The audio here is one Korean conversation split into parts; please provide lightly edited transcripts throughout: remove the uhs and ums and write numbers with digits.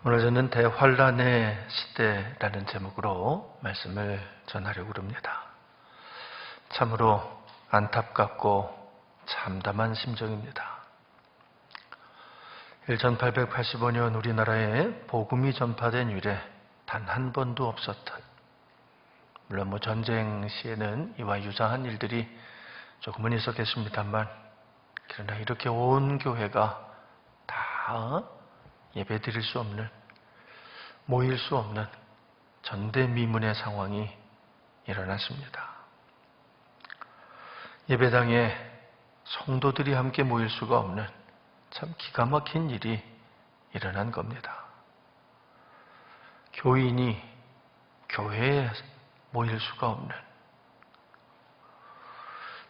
오늘 저는 대환란의 시대라는 제목으로 말씀을 전하려고 합니다. 참으로 안타깝고 참담한 심정입니다. 1885년 우리나라에 복음이 전파된 이래 단 한 번도 없었던, 물론 전쟁 시에는 이와 유사한 일들이 조금은 있었겠습니다만, 그러나 이렇게 온 교회가 다 예배 드릴 수 없는, 모일 수 없는 전대미문의 상황이 일어났습니다. 예배당에 성도들이 함께 모일 수가 없는 참 기가 막힌 일이 일어난 겁니다. 교인이 교회에 모일 수가 없는,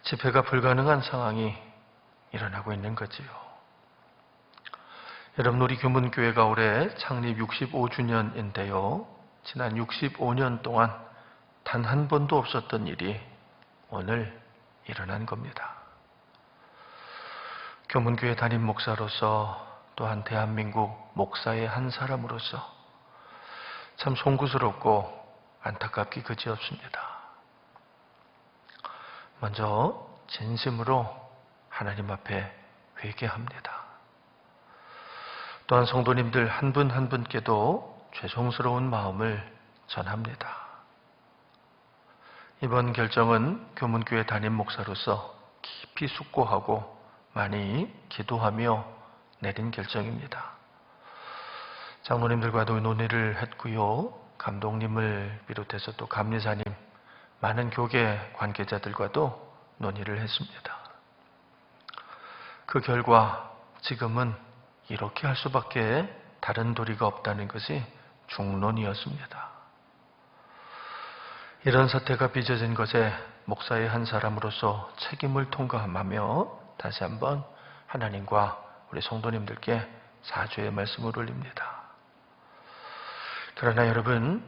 집회가 불가능한 상황이 일어나고 있는 거지요. 여러분, 우리 규문교회가 올해 창립 65주년인데요. 지난 65년 동안 단 한 번도 없었던 일이 오늘 일어난 겁니다. 규문교회 담임 목사로서, 또한 대한민국 목사의 한 사람으로서 참 송구스럽고 안타깝기 그지없습니다. 먼저 진심으로 하나님 앞에 회개합니다. 또한 성도님들 한 분 한 분께도 죄송스러운 마음을 전합니다. 이번 결정은 교문교회 담임 목사로서 깊이 숙고하고 많이 기도하며 내린 결정입니다. 장로님들과도 논의를 했고요. 감독님을 비롯해서 또 감리사님, 많은 교계 관계자들과도 논의를 했습니다. 그 결과 지금은 이렇게 할 수밖에 다른 도리가 없다는 것이 중론이었습니다. 이런 사태가 빚어진 것에 목사의 한 사람으로서 책임을 통감하며 다시 한번 하나님과 우리 성도님들께 사죄의 말씀을 올립니다. 그러나 여러분,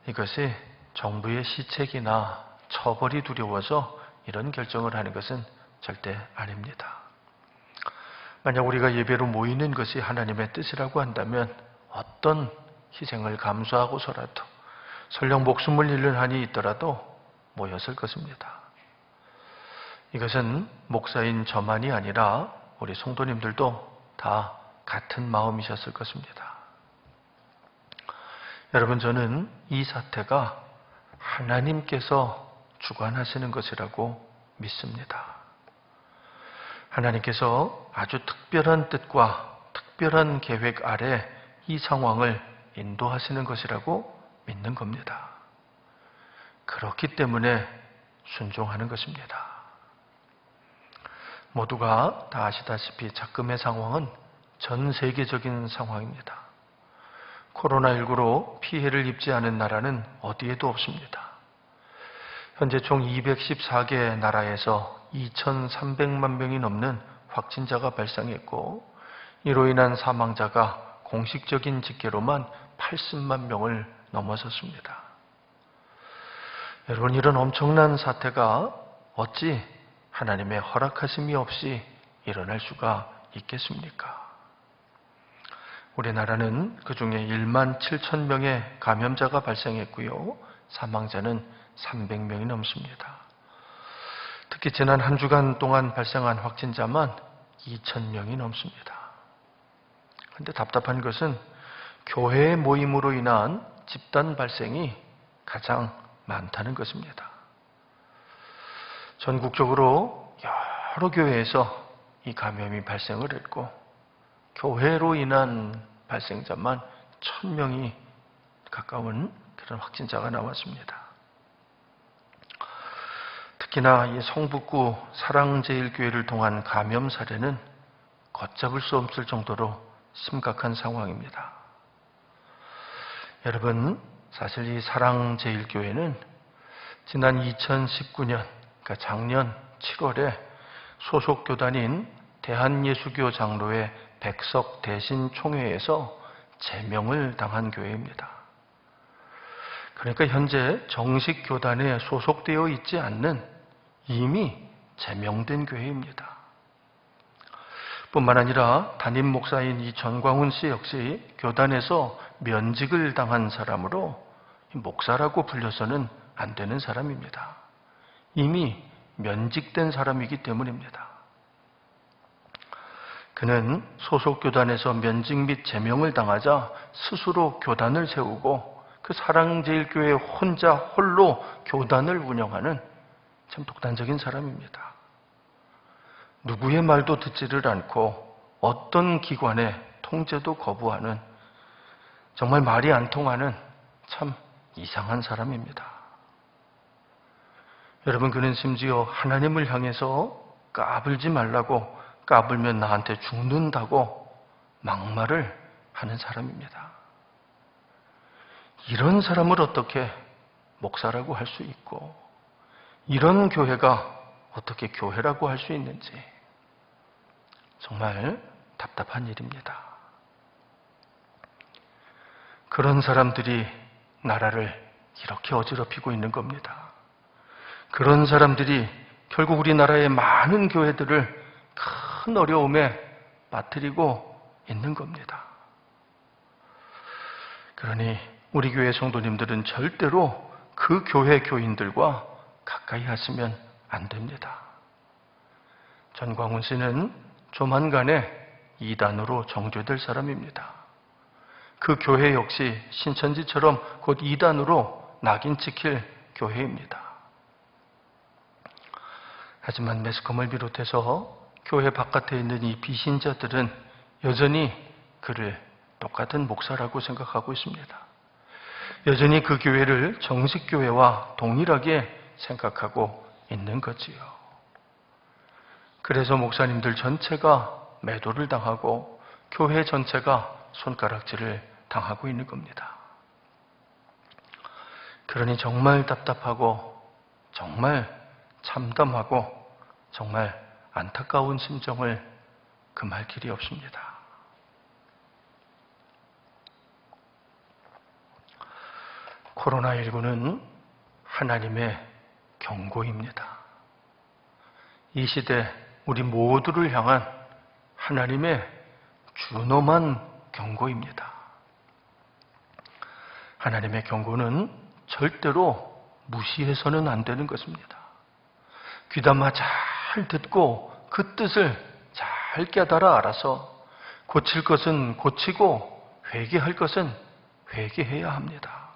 이것이 정부의 시책이나 처벌이 두려워서 이런 결정을 하는 것은 절대 아닙니다. 만약 우리가 예배로 모이는 것이 하나님의 뜻이라고 한다면 어떤 희생을 감수하고서라도, 설령 목숨을 잃는 한이 있더라도 모였을 것입니다. 이것은 목사인 저만이 아니라 우리 성도님들도 다 같은 마음이셨을 것입니다. 여러분, 저는 이 사태가 하나님께서 주관하시는 것이라고 믿습니다. 하나님께서 아주 특별한 뜻과 특별한 계획 아래 이 상황을 인도하시는 것이라고 믿는 겁니다. 그렇기 때문에 순종하는 것입니다. 모두가 다 아시다시피 작금의 상황은 전 세계적인 상황입니다. 코로나19로 피해를 입지 않은 나라는 어디에도 없습니다. 현재 총 214개 나라에서 2,300만 명이 넘는 확진자가 발생했고, 이로 인한 사망자가 공식적인 집계로만 80만 명을 넘어섰습니다. 여러분, 이런 엄청난 사태가 어찌 하나님의 허락하심이 없이 일어날 수가 있겠습니까? 우리나라는 그중에 1만 7천 명의 감염자가 발생했고요. 사망자는 300명이 넘습니다. 특히 지난 한 주간 동안 발생한 확진자만 2,000명이 넘습니다. 그런데 답답한 것은 교회의 모임으로 인한 집단 발생이 가장 많다는 것입니다. 전국적으로 여러 교회에서 이 감염이 발생을 했고, 교회로 인한 발생자만 1,000명이 가까운 그런 확진자가 나왔습니다. 특히나 이 성북구 사랑제일교회를 통한 감염 사례는 걷잡을 수 없을 정도로 심각한 상황입니다. 여러분, 사실 이 사랑제일교회는 지난 2019년, 그러니까 작년 7월에 소속 교단인 대한예수교 장로회 백석 대신 총회에서 제명을 당한 교회입니다. 그러니까 현재 정식 교단에 소속되어 있지 않는 이미 제명된 교회입니다. 뿐만 아니라 담임 목사인 이 전광훈 씨 역시 교단에서 면직을 당한 사람으로 목사라고 불려서는 안 되는 사람입니다. 이미 면직된 사람이기 때문입니다. 그는 소속 교단에서 면직 및 제명을 당하자 스스로 교단을 세우고 그 사랑제일교회 혼자 홀로 교단을 운영하는 참 독단적인 사람입니다. 누구의 말도 듣지를 않고 어떤 기관의 통제도 거부하는 정말 말이 안 통하는 참 이상한 사람입니다. 여러분, 그는 심지어 하나님을 향해서 까불지 말라고, 까불면 나한테 죽는다고 막말을 하는 사람입니다. 이런 사람을 어떻게 목사라고 할 수 있고, 이런 교회가 어떻게 교회라고 할 수 있는지 정말 답답한 일입니다. 그런 사람들이 나라를 이렇게 어지럽히고 있는 겁니다. 그런 사람들이 결국 우리나라의 많은 교회들을 큰 어려움에 빠뜨리고 있는 겁니다. 그러니 우리 교회 성도님들은 절대로 그 교회 교인들과 가까이 하시면 안 됩니다. 전광훈 씨는 조만간에 이단으로 정죄될 사람입니다. 그 교회 역시 신천지처럼 곧 이단으로 낙인 찍힐 교회입니다. 하지만 매스컴을 비롯해서 교회 바깥에 있는 이 비신자들은 여전히 그를 똑같은 목사라고 생각하고 있습니다. 여전히 그 교회를 정식교회와 동일하게 생각하고 있는 거지요. 그래서 목사님들 전체가 매도를 당하고 교회 전체가 손가락질을 당하고 있는 겁니다. 그러니 정말 답답하고 정말 참담하고 정말 안타까운 심정을 금할 길이 없습니다. 코로나19는 하나님의 경고입니다. 이 시대 우리 모두를 향한 하나님의 준엄한 경고입니다. 하나님의 경고는 절대로 무시해서는 안 되는 것입니다. 귀담아 잘 듣고 그 뜻을 잘 깨달아 알아서 고칠 것은 고치고 회개할 것은 회개해야 합니다.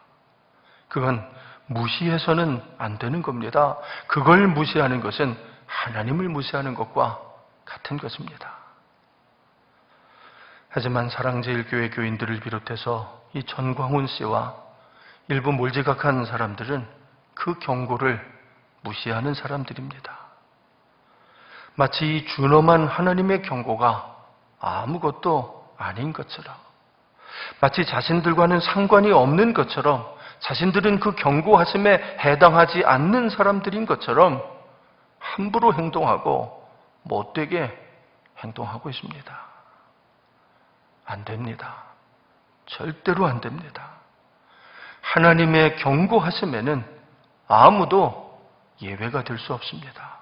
그건 무시해서는 안 되는 겁니다. 그걸 무시하는 것은 하나님을 무시하는 것과 같은 것입니다. 하지만 사랑제일교회 교인들을 비롯해서 이 전광훈 씨와 일부 몰지각한 사람들은 그 경고를 무시하는 사람들입니다. 마치 이 준엄한 하나님의 경고가 아무것도 아닌 것처럼, 마치 자신들과는 상관이 없는 것처럼, 자신들은 그 경고하심에 해당하지 않는 사람들인 것처럼 함부로 행동하고 못되게 행동하고 있습니다. 안 됩니다. 절대로 안 됩니다. 하나님의 경고하심에는 아무도 예외가 될 수 없습니다.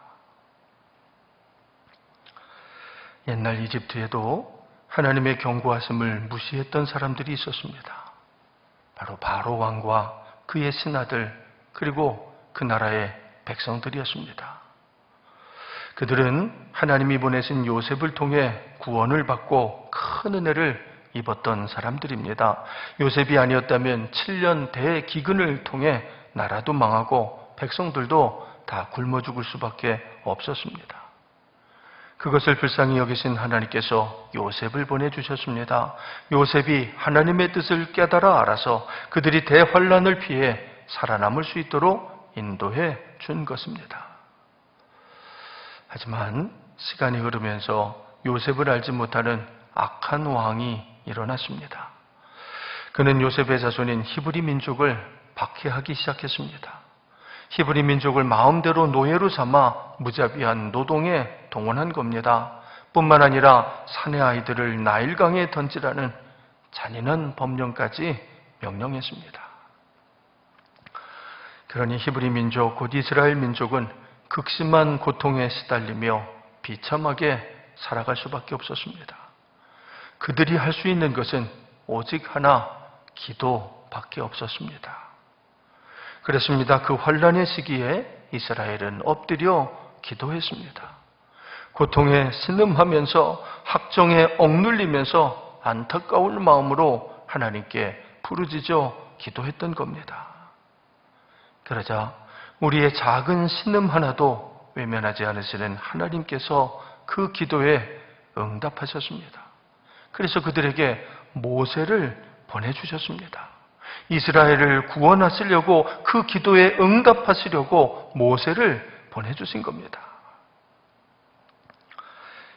옛날 이집트에도 하나님의 경고하심을 무시했던 사람들이 있었습니다. 바로 바로 왕과 그의 신하들, 그리고 그 나라의 백성들이었습니다. 그들은 하나님이 보내신 요셉을 통해 구원을 받고 큰 은혜를 입었던 사람들입니다. 요셉이 아니었다면 7년 대기근을 통해 나라도 망하고 백성들도 다 굶어 죽을 수밖에 없었습니다. 그것을 불쌍히 여기신 하나님께서 요셉을 보내주셨습니다. 요셉이 하나님의 뜻을 깨달아 알아서 그들이 대환란을 피해 살아남을 수 있도록 인도해 준 것입니다. 하지만 시간이 흐르면서 요셉을 알지 못하는 악한 왕이 일어났습니다. 그는 요셉의 자손인 히브리 민족을 박해하기 시작했습니다. 히브리 민족을 마음대로 노예로 삼아 무자비한 노동에 동원한 겁니다. 뿐만 아니라 사내 아이들을 나일강에 던지라는 잔인한 법령까지 명령했습니다. 그러니 히브리 민족, 곧 이스라엘 민족은 극심한 고통에 시달리며 비참하게 살아갈 수밖에 없었습니다. 그들이 할 수 있는 것은 오직 하나, 기도밖에 없었습니다. 그렇습니다. 그 환난의 시기에 이스라엘은 엎드려 기도했습니다. 고통에 신음하면서 학정에 억눌리면서 안타까운 마음으로 하나님께 부르짖어 기도했던 겁니다. 그러자 우리의 작은 신음 하나도 외면하지 않으시는 하나님께서 그 기도에 응답하셨습니다. 그래서 그들에게 모세를 보내주셨습니다. 이스라엘을 구원하시려고 그 기도에 응답하시려고 모세를 보내주신 겁니다.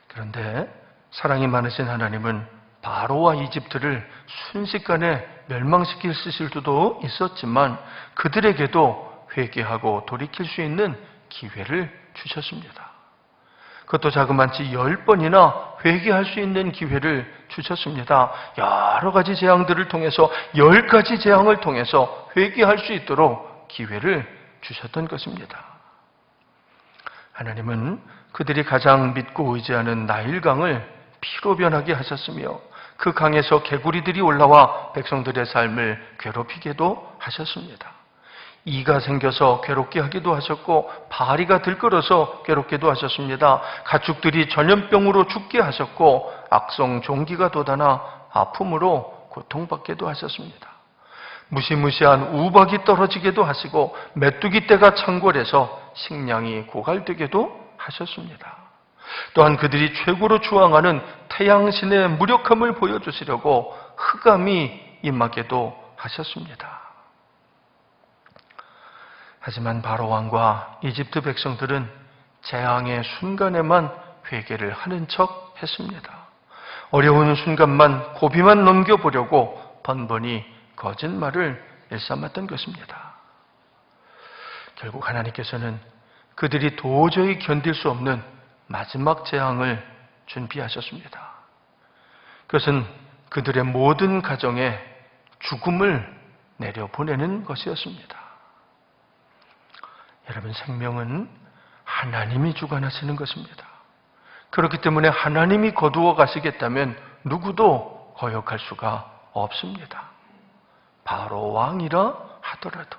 그런데 사랑이 많으신 하나님은 바로와 이집트를 순식간에 멸망시킬 수도 있었지만 그들에게도 회개하고 돌이킬 수 있는 기회를 주셨습니다. 그것도 자그만치 10번이나 회개할 수 있는 기회를 주셨습니다. 여러 가지 재앙들을 통해서 10가지 재앙을 통해서 회개할 수 있도록 기회를 주셨던 것입니다. 하나님은 그들이 가장 믿고 의지하는 나일강을 피로 변하게 하셨으며 그 강에서 개구리들이 올라와 백성들의 삶을 괴롭히게도 하셨습니다. 이가 생겨서 괴롭게 하기도 하셨고 바리가 들끓어서 괴롭게도 하셨습니다. 가축들이 전염병으로 죽게 하셨고 악성 종기가 돋아나 아픔으로 고통받게도 하셨습니다. 무시무시한 우박이 떨어지게도 하시고 메뚜기 떼가 창궐해서 식량이 고갈되게도 하셨습니다. 또한 그들이 최고로 추앙하는 태양신의 무력함을 보여주시려고 흑암이 임하게도 하셨습니다. 하지만 바로 왕과 이집트 백성들은 재앙의 순간에만 회개를 하는 척 했습니다. 어려운 순간만 고비만 넘겨보려고 번번이 거짓말을 일삼았던 것입니다. 결국 하나님께서는 그들이 도저히 견딜 수 없는 마지막 재앙을 준비하셨습니다. 그것은 그들의 모든 가정에 죽음을 내려보내는 것이었습니다. 여러분, 생명은 하나님이 주관하시는 것입니다. 그렇기 때문에 하나님이 거두어 가시겠다면 누구도 거역할 수가 없습니다. 바로 왕이라 하더라도,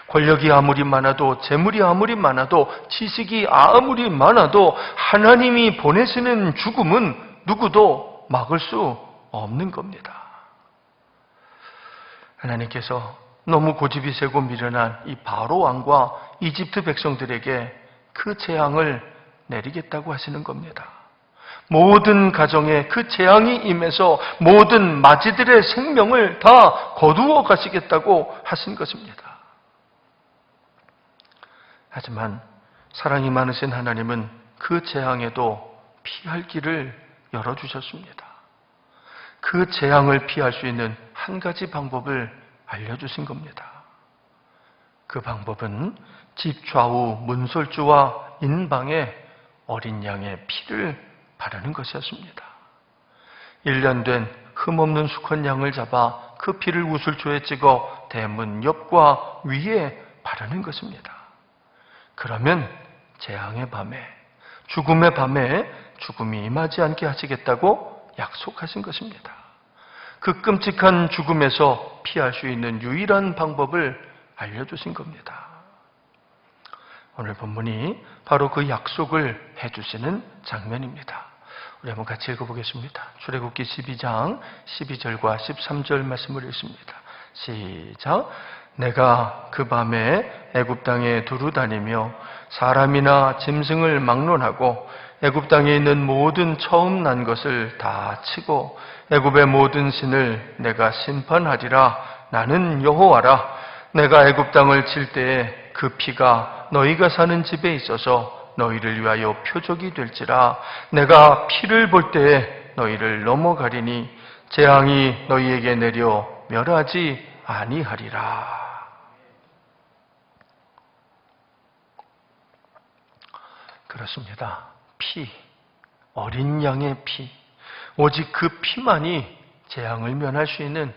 권력이 아무리 많아도, 재물이 아무리 많아도, 지식이 아무리 많아도 하나님이 보내시는 죽음은 누구도 막을 수 없는 겁니다. 하나님께서 너무 고집이 세고 미련한 이 바로 왕과 이집트 백성들에게 그 재앙을 내리겠다고 하시는 겁니다. 모든 가정에 그 재앙이 임해서 모든 마지들의 생명을 다 거두어 가시겠다고 하신 것입니다. 하지만 사랑이 많으신 하나님은 그 재앙에도 피할 길을 열어주셨습니다. 그 재앙을 피할 수 있는 한 가지 방법을 알려주신 겁니다. 그 방법은 집 좌우 문설주와 인방에 어린 양의 피를 바르는 것이었습니다. 1년 된 흠없는 수컷 양을 잡아 그 피를 우슬초에 찍어 대문 옆과 위에 바르는 것입니다. 그러면 재앙의 밤에, 죽음의 밤에 죽음이 임하지 않게 하시겠다고 약속하신 것입니다. 그 끔찍한 죽음에서 피할 수 있는 유일한 방법을 알려주신 겁니다. 오늘 본문이 바로 그 약속을 해주시는 장면입니다. 우리 한번 같이 읽어보겠습니다. 출애굽기 12장 12절과 13절 말씀을 읽습니다. 시작. 내가 그 밤에 애굽 땅에 두루 다니며 사람이나 짐승을 막론하고 애굽 땅에 있는 모든 처음 난 것을 다 치고 애굽의 모든 신을 내가 심판하리라. 나는 여호와라. 내가 애굽 땅을 칠 때에 그 피가 너희가 사는 집에 있어서 너희를 위하여 표적이 될지라. 내가 피를 볼 때에 너희를 넘어가리니 재앙이 너희에게 내려 멸하지 아니하리라. 그렇습니다. 피, 어린 양의 피, 오직 그 피만이 재앙을 면할 수 있는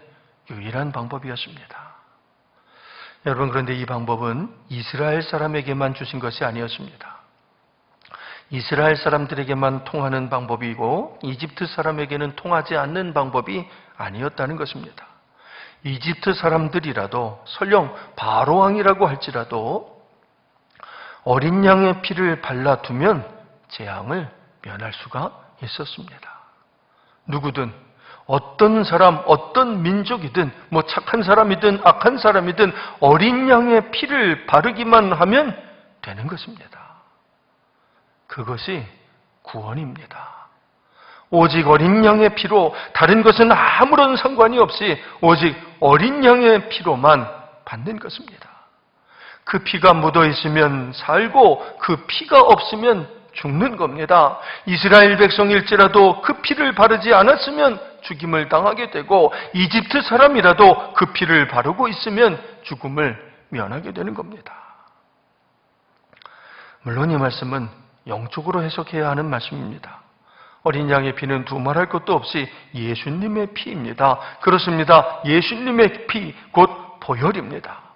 유일한 방법이었습니다. 여러분, 그런데 이 방법은 이스라엘 사람에게만 주신 것이 아니었습니다. 이스라엘 사람들에게만 통하는 방법이고 이집트 사람에게는 통하지 않는 방법이 아니었다는 것입니다. 이집트 사람들이라도 설령 바로 왕이라고 할지라도 어린 양의 피를 발라두면 재앙을 면할 수가 있었습니다. 누구든 어떤 사람, 어떤 민족이든 착한 사람이든 악한 사람이든 어린 양의 피를 바르기만 하면 되는 것입니다. 그것이 구원입니다. 오직 어린 양의 피로, 다른 것은 아무런 상관이 없이 오직 어린 양의 피로만 받는 것입니다. 그 피가 묻어 있으면 살고 그 피가 없으면 죽는 겁니다. 이스라엘 백성일지라도 그 피를 바르지 않았으면 죽임을 당하게 되고 이집트 사람이라도 그 피를 바르고 있으면 죽음을 면하게 되는 겁니다. 물론 이 말씀은 영적으로 해석해야 하는 말씀입니다. 어린 양의 피는 두말할 것도 없이 예수님의 피입니다. 그렇습니다. 예수님의 피, 곧 보혈입니다.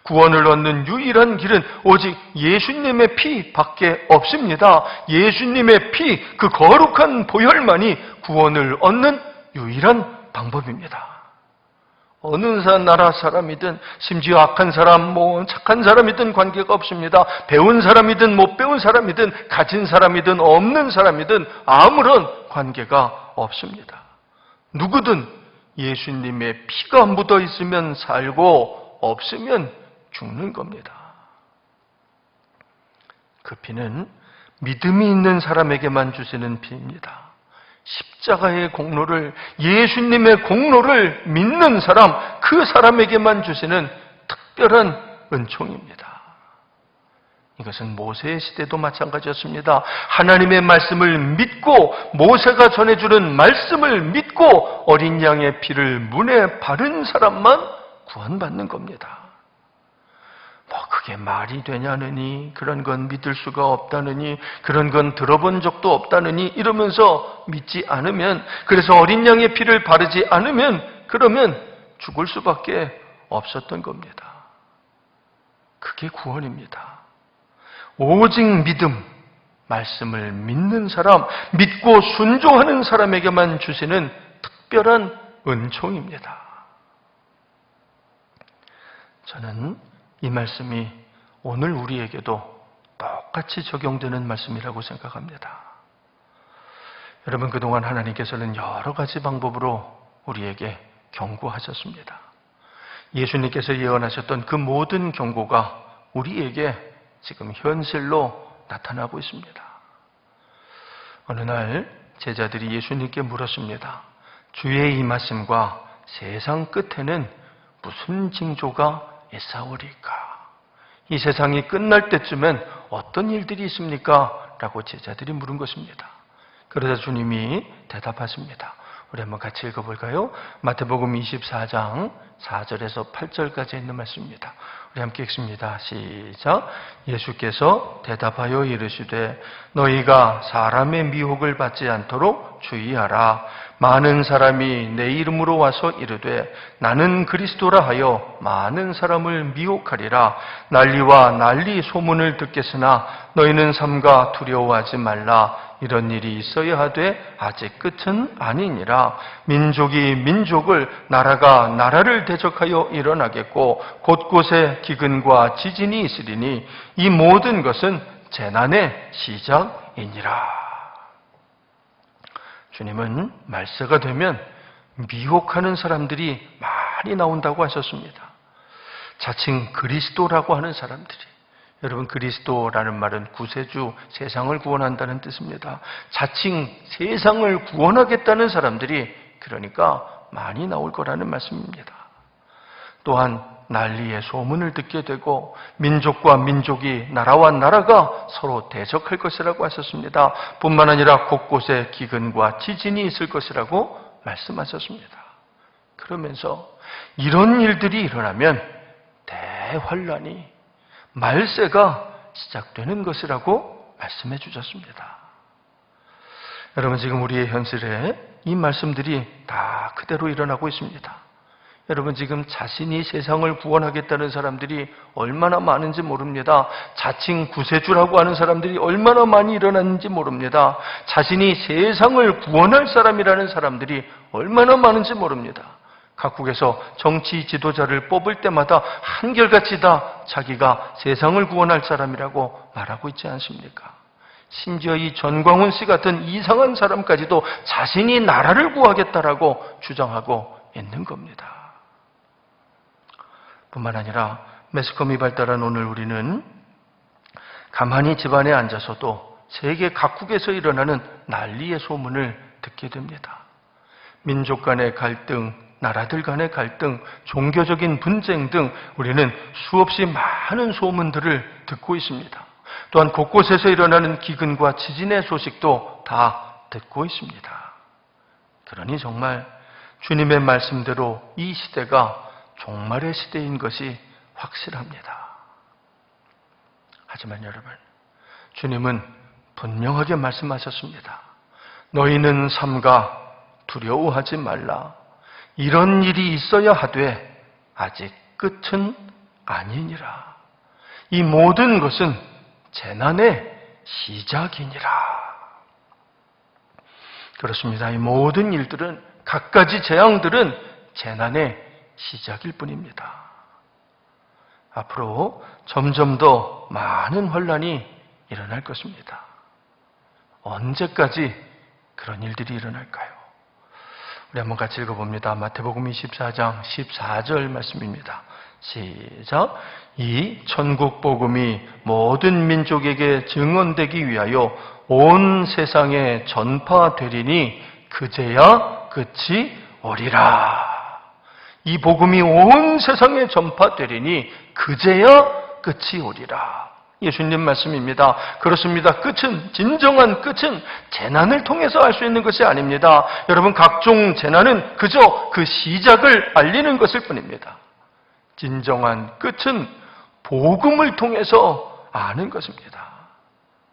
구원을 얻는 유일한 길은 오직 예수님의 피밖에 없습니다. 예수님의 피, 그 거룩한 보혈만이 구원을 얻는 유일한 방법입니다. 어느 나라 사람이든 심지어 악한 사람, 착한 사람이든 관계가 없습니다. 배운 사람이든 못 배운 사람이든 가진 사람이든 없는 사람이든 아무런 관계가 없습니다. 누구든 예수님의 피가 묻어 있으면 살고 없으면 죽는 겁니다. 그 피는 믿음이 있는 사람에게만 주시는 피입니다. 십자가의 공로를, 예수님의 공로를 믿는 사람, 그 사람에게만 주시는 특별한 은총입니다. 이것은 모세의 시대도 마찬가지였습니다. 하나님의 말씀을 믿고 모세가 전해주는 말씀을 믿고 어린 양의 피를 문에 바른 사람만 구원받는 겁니다. 그게 말이 되냐느니, 그런 건 믿을 수가 없다느니, 그런 건 들어본 적도 없다느니 이러면서 믿지 않으면, 그래서 어린 양의 피를 바르지 않으면 그러면 죽을 수밖에 없었던 겁니다. 그게 구원입니다. 오직 믿음, 말씀을 믿는 사람, 믿고 순종하는 사람에게만 주시는 특별한 은총입니다. 저는 이 말씀이 오늘 우리에게도 똑같이 적용되는 말씀이라고 생각합니다. 여러분, 그동안 하나님께서는 여러 가지 방법으로 우리에게 경고하셨습니다. 예수님께서 예언하셨던 그 모든 경고가 우리에게 지금 현실로 나타나고 있습니다. 어느 날 제자들이 예수님께 물었습니다. 주의 임하심과 세상 끝에는 무슨 징조가 있사오리까? 이 세상이 끝날 때쯤엔 어떤 일들이 있습니까? 라고 제자들이 물은 것입니다. 그러자 주님이 대답하십니다. 우리 한번 같이 읽어볼까요? 마태복음 24장 4절에서 8절까지 있는 말씀입니다. 우리 함께 읽습니다. 시작. 예수께서 대답하여 이르시되 너희가 사람의 미혹을 받지 않도록 주의하라. 많은 사람이 내 이름으로 와서 이르되 나는 그리스도라 하여 많은 사람을 미혹하리라. 난리와 난리 소문을 듣겠으나 너희는 삼가 두려워하지 말라. 이런 일이 있어야 하되 아직 끝은 아니니라. 민족이 민족을, 나라가 나라를 대적하여 일어나겠고 곳곳에 기근과 지진이 있으리니 이 모든 것은 재난의 시작이니라. 주님은 말세가 되면 미혹하는 사람들이 많이 나온다고 하셨습니다. 자칭 그리스도라고 하는 사람들이. 여러분, 그리스도라는 말은 구세주, 세상을 구원한다는 뜻입니다. 자칭 세상을 구원하겠다는 사람들이 그러니까 많이 나올 거라는 말씀입니다. 또한 난리의 소문을 듣게 되고 민족과 민족이, 나라와 나라가 서로 대적할 것이라고 하셨습니다. 뿐만 아니라 곳곳에 기근과 지진이 있을 것이라고 말씀하셨습니다. 그러면서 이런 일들이 일어나면 대환란이, 말세가 시작되는 것이라고 말씀해 주셨습니다. 여러분, 지금 우리의 현실에 이 말씀들이 다 그대로 일어나고 있습니다. 여러분, 지금 자신이 세상을 구원하겠다는 사람들이 얼마나 많은지 모릅니다. 자칭 구세주라고 하는 사람들이 얼마나 많이 일어났는지 모릅니다. 자신이 세상을 구원할 사람이라는 사람들이 얼마나 많은지 모릅니다. 각국에서 정치 지도자를 뽑을 때마다 한결같이 다 자기가 세상을 구원할 사람이라고 말하고 있지 않습니까? 심지어 이 전광훈 씨 같은 이상한 사람까지도 자신이 나라를 구하겠다라고 주장하고 있는 겁니다. 뿐만 아니라 매스컴이 발달한 오늘 우리는 가만히 집안에 앉아서도 세계 각국에서 일어나는 난리의 소문을 듣게 됩니다. 민족 간의 갈등, 나라들 간의 갈등, 종교적인 분쟁 등 우리는 수없이 많은 소문들을 듣고 있습니다. 또한 곳곳에서 일어나는 기근과 지진의 소식도 다 듣고 있습니다. 그러니 정말 주님의 말씀대로 이 시대가 종말의 시대인 것이 확실합니다. 하지만 여러분, 주님은 분명하게 말씀하셨습니다. 너희는 삼가 두려워하지 말라. 이런 일이 있어야 하되 아직 끝은 아니니라. 이 모든 것은 재난의 시작이니라. 그렇습니다. 이 모든 일들은, 갖가지 재앙들은 재난의 시작일 뿐입니다. 앞으로 점점 더 많은 혼란이 일어날 것입니다. 언제까지 그런 일들이 일어날까요? 우리 한번 같이 읽어봅니다. 마태복음 24장 14절 말씀입니다. 시작. 이 천국 복음이 모든 민족에게 증언되기 위하여 온 세상에 전파되리니 그제야 끝이 오리라. 이 복음이 온 세상에 전파되리니 그제야 끝이 오리라. 예수님 말씀입니다. 그렇습니다. 끝은, 진정한 끝은 재난을 통해서 알 수 있는 것이 아닙니다. 여러분, 각종 재난은 그저 그 시작을 알리는 것일 뿐입니다. 진정한 끝은 복음을 통해서 아는 것입니다.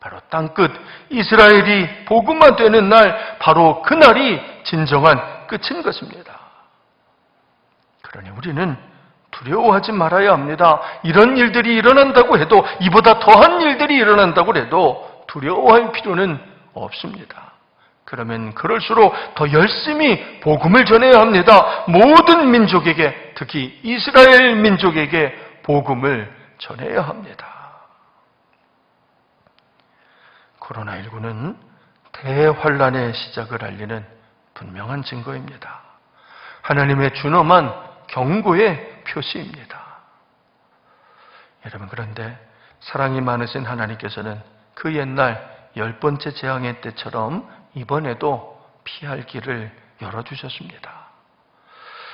바로 땅끝 이스라엘이 복음화되는 날, 바로 그날이 진정한 끝인 것입니다. 그러니 우리는 두려워하지 말아야 합니다. 이런 일들이 일어난다고 해도, 이보다 더한 일들이 일어난다고 해도 두려워할 필요는 없습니다. 그러면 그럴수록 더 열심히 복음을 전해야 합니다. 모든 민족에게, 특히 이스라엘 민족에게 복음을 전해야 합니다. 코로나19는 대환란의 시작을 알리는 분명한 증거입니다. 하나님의 준엄한 경고의 표시입니다. 여러분, 그런데 사랑이 많으신 하나님께서는 그 옛날 10번째 재앙의 때처럼 이번에도 피할 길을 열어주셨습니다.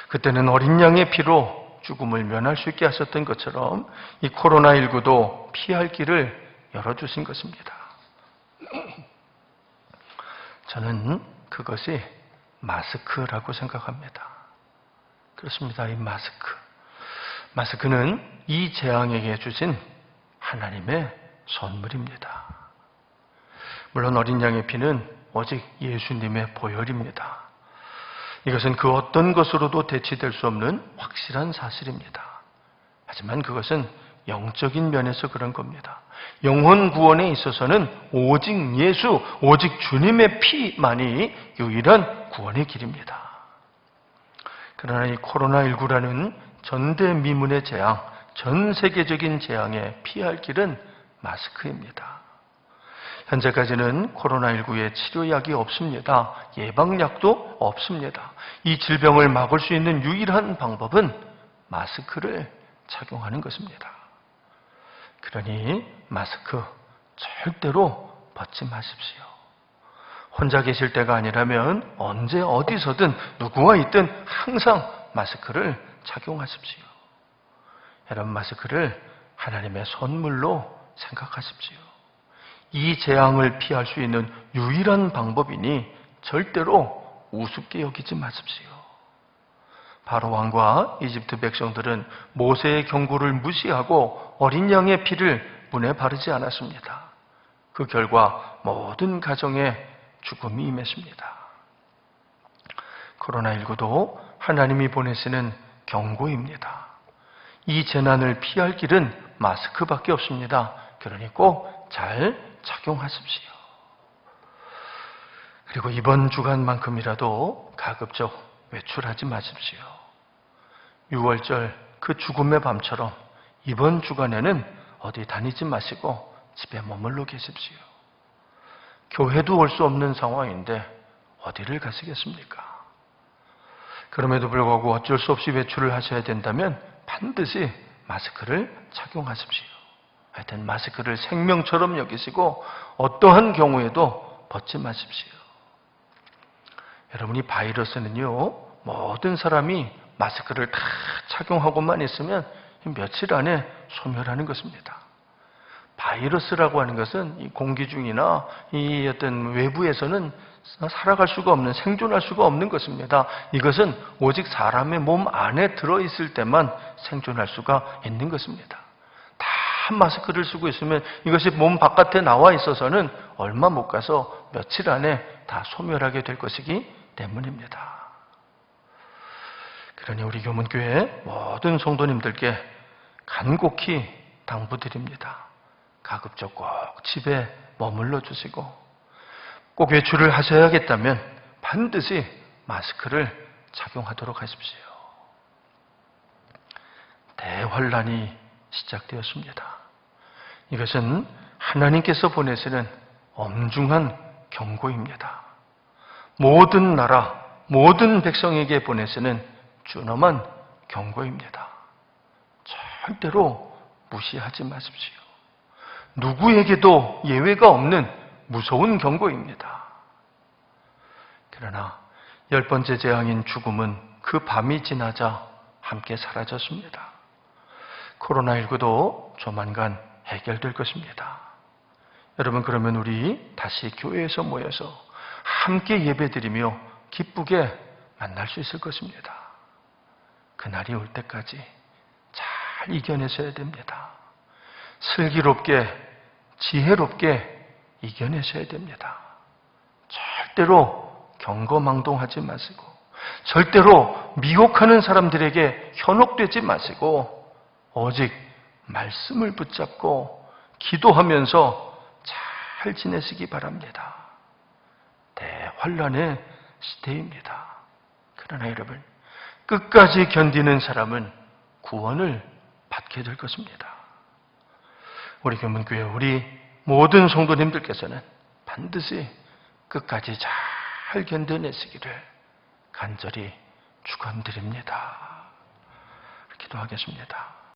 그때는 어린 양의 피로 죽음을 면할 수 있게 하셨던 것처럼 이 코로나19도 피할 길을 열어주신 것입니다. 저는 그것이 마스크라고 생각합니다. 그렇습니다. 이 마스크는 이 재앙에게 주신 하나님의 선물입니다. 물론 어린 양의 피는 오직 예수님의 보혈입니다. 이것은 그 어떤 것으로도 대치될 수 없는 확실한 사실입니다. 하지만 그것은 영적인 면에서 그런 겁니다. 영혼 구원에 있어서는 오직 예수, 오직 주님의 피만이 유일한 구원의 길입니다. 그러나 이 코로나19라는 전대미문의 재앙, 전 세계적인 재앙에 피할 길은 마스크입니다. 현재까지는 코로나19의 치료약이 없습니다. 예방약도 없습니다. 이 질병을 막을 수 있는 유일한 방법은 마스크를 착용하는 것입니다. 그러니 마스크 절대로 벗지 마십시오. 혼자 계실 때가 아니라면 언제 어디서든 누구와 있든 항상 마스크를 착용하십시오. 여러분, 마스크를 하나님의 선물로 생각하십시오. 이 재앙을 피할 수 있는 유일한 방법이니 절대로 우습게 여기지 마십시오. 바로 왕과 이집트 백성들은 모세의 경고를 무시하고 어린 양의 피를 문에 바르지 않았습니다. 그 결과 모든 가정에 죽음이 임했습니다. 코로나19도 하나님이 보내시는 경고입니다. 이 재난을 피할 길은 마스크밖에 없습니다. 그러니 꼭 잘 착용하십시오. 그리고 이번 주간만큼이라도 가급적 외출하지 마십시오. 6월절 그 죽음의 밤처럼 이번 주간에는 어디 다니지 마시고 집에 머물러 계십시오. 교회도 올 수 없는 상황인데 어디를 가시겠습니까? 그럼에도 불구하고 어쩔 수 없이 외출을 하셔야 된다면 반드시 마스크를 착용하십시오. 하여튼 마스크를 생명처럼 여기시고 어떠한 경우에도 벗지 마십시오. 여러분이 바이러스는요, 모든 사람이 마스크를 다 착용하고만 있으면 며칠 안에 소멸하는 것입니다. 바이러스라고 하는 것은 이 공기 중이나 이 어떤 외부에서는 살아갈 수가 없는, 생존할 수가 없는 것입니다. 이것은 오직 사람의 몸 안에 들어있을 때만 생존할 수가 있는 것입니다. 다 마스크를 쓰고 있으면 이것이 몸 바깥에 나와 있어서는 얼마 못 가서 며칠 안에 다 소멸하게 될 것이기 때문입니다. 그러니 우리 교문교회 모든 성도님들께 간곡히 당부드립니다. 가급적 꼭 집에 머물러 주시고 꼭 외출을 하셔야겠다면 반드시 마스크를 착용하도록 하십시오. 대환란이 시작되었습니다. 이것은 하나님께서 보내시는 엄중한 경고입니다. 모든 나라, 모든 백성에게 보내시는 준엄한 경고입니다. 절대로 무시하지 마십시오. 누구에게도 예외가 없는 무서운 경고입니다. 그러나 10번째 재앙인 죽음은 그 밤이 지나자 함께 사라졌습니다. 코로나19도 조만간 해결될 것입니다. 여러분, 그러면 우리 다시 교회에서 모여서 함께 예배드리며 기쁘게 만날 수 있을 것입니다. 그날이 올 때까지 잘 이겨내셔야 됩니다. 슬기롭게, 지혜롭게 이겨내셔야 됩니다. 절대로 경거망동하지 마시고, 절대로 미혹하는 사람들에게 현혹되지 마시고, 오직 말씀을 붙잡고 기도하면서 잘 지내시기 바랍니다. 대환란의 시대입니다. 그러나 여러분, 끝까지 견디는 사람은 구원을 받게 될 것입니다. 우리 교문교회, 우리 모든 성도님들께서는 반드시 끝까지 잘 견뎌내시기를 간절히 축원드립니다. 기도하겠습니다.